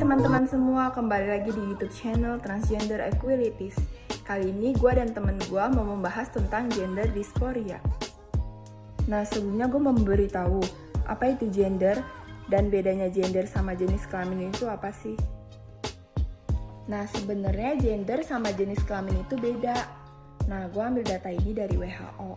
teman-teman semua, kembali lagi di YouTube channel Transgender Equalities. Kali ini gue dan temen gue mau membahas tentang gender dysphoria. Nah, sebelumnya gue mau memberitahu apa itu gender dan bedanya gender sama jenis kelamin itu apa sih? Nah, sebenarnya gender sama jenis kelamin itu beda. Nah, gue ambil data ini dari WHO.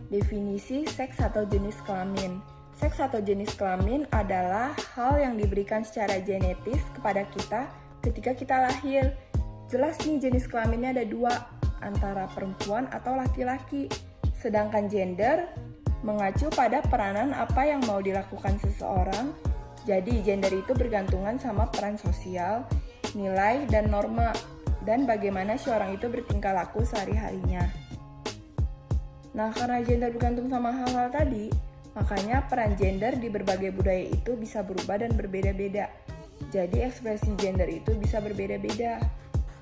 Definisi seks atau jenis kelamin. Seks atau jenis kelamin adalah hal yang diberikan secara genetis kepada kita ketika kita lahir. Jelas nih jenis kelaminnya ada dua, antara perempuan atau laki-laki. Sedangkan gender mengacu pada peranan apa yang mau dilakukan seseorang. Jadi gender itu bergantungan sama peran sosial, nilai, dan norma, dan bagaimana si orang itu bertingkah laku sehari-harinya. Nah, karena gender bergantung sama hal-hal tadi, makanya peran gender di berbagai budaya itu bisa berubah dan berbeda-beda. Jadi ekspresi gender itu bisa berbeda-beda.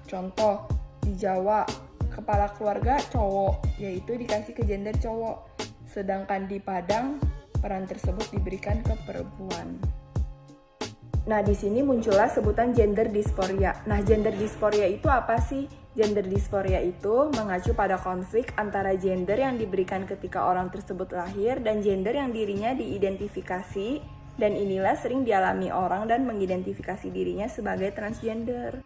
Contoh, di Jawa, kepala keluarga cowok, yaitu dikasih ke gender cowok. Sedangkan di Padang, peran tersebut diberikan ke perempuan. Nah, di sini muncullah sebutan gender dysphoria. Nah, gender dysphoria itu apa sih? Gender dysphoria itu mengacu pada konflik antara gender yang diberikan ketika orang tersebut lahir dan gender yang dirinya diidentifikasi, dan inilah sering dialami orang dan mengidentifikasi dirinya sebagai transgender.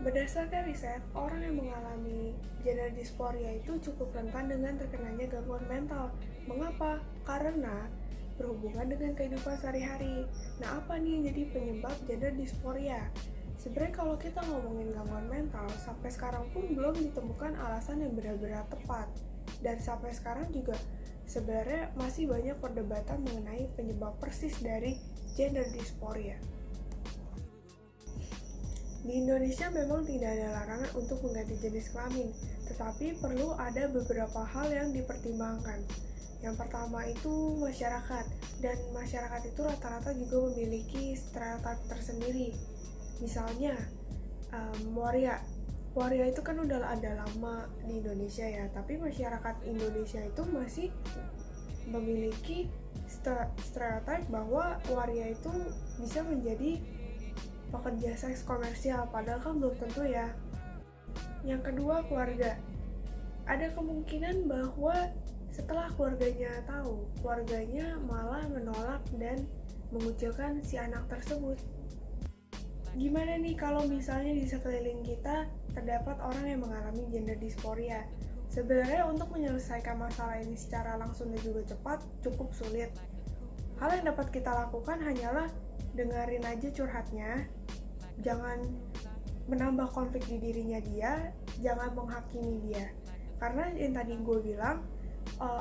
Berdasarkan riset, orang yang mengalami gender dysphoria itu cukup rentan dengan terkenanya gangguan mental. Mengapa? Karena berhubungan dengan kehidupan sehari-hari. Nah, apa nih yang jadi penyebab gender dysphoria? Sebenarnya kalau kita ngomongin gangguan mental, sampai sekarang pun belum ditemukan alasan yang benar-benar tepat. Dan sampai sekarang juga sebenarnya masih banyak perdebatan mengenai penyebab persis dari gender dysphoria. Di Indonesia memang tidak ada larangan untuk mengganti jenis kelamin, tetapi perlu ada beberapa hal yang dipertimbangkan. Yang pertama itu masyarakat, dan masyarakat itu rata-rata juga memiliki stereotip tersendiri. Misalnya, waria itu kan udah ada lama di Indonesia ya, tapi masyarakat Indonesia itu masih memiliki stereotip bahwa waria itu bisa menjadi pekerja seks komersial, padahal kan belum tentu ya. Yang kedua, keluarga. Ada kemungkinan bahwa setelah keluarganya tahu, keluarganya malah menolak dan mengucilkan si anak tersebut. Gimana nih kalau misalnya di sekeliling kita terdapat orang yang mengalami gender dysphoria? Sebenarnya untuk menyelesaikan masalah ini secara langsung dan juga cepat cukup sulit. Hal yang dapat kita lakukan hanyalah dengerin aja curhatnya, jangan menambah konflik di dirinya dia, jangan menghakimi dia. Karena yang tadi gue bilang,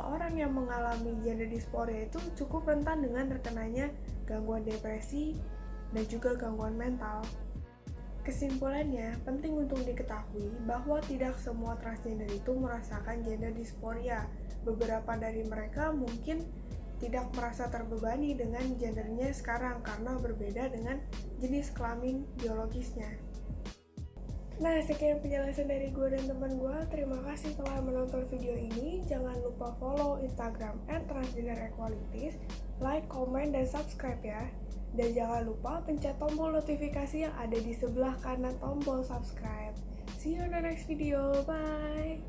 orang yang mengalami gender dysphoria itu cukup rentan dengan terkenanya gangguan depresi dan juga gangguan mental. Kesimpulannya, penting untuk diketahui bahwa tidak semua transgender itu merasakan gender dysphoria. Beberapa dari mereka mungkin tidak merasa terbebani dengan gendernya sekarang karena berbeda dengan jenis kelamin biologisnya. Nah, sekian penjelasan dari gue dan teman gue. Terima kasih telah menonton video ini. Jangan lupa follow Instagram @transgenderequalities, like, comment, dan subscribe ya. Dan jangan lupa pencet tombol notifikasi yang ada di sebelah kanan tombol subscribe. See you in the next video. Bye!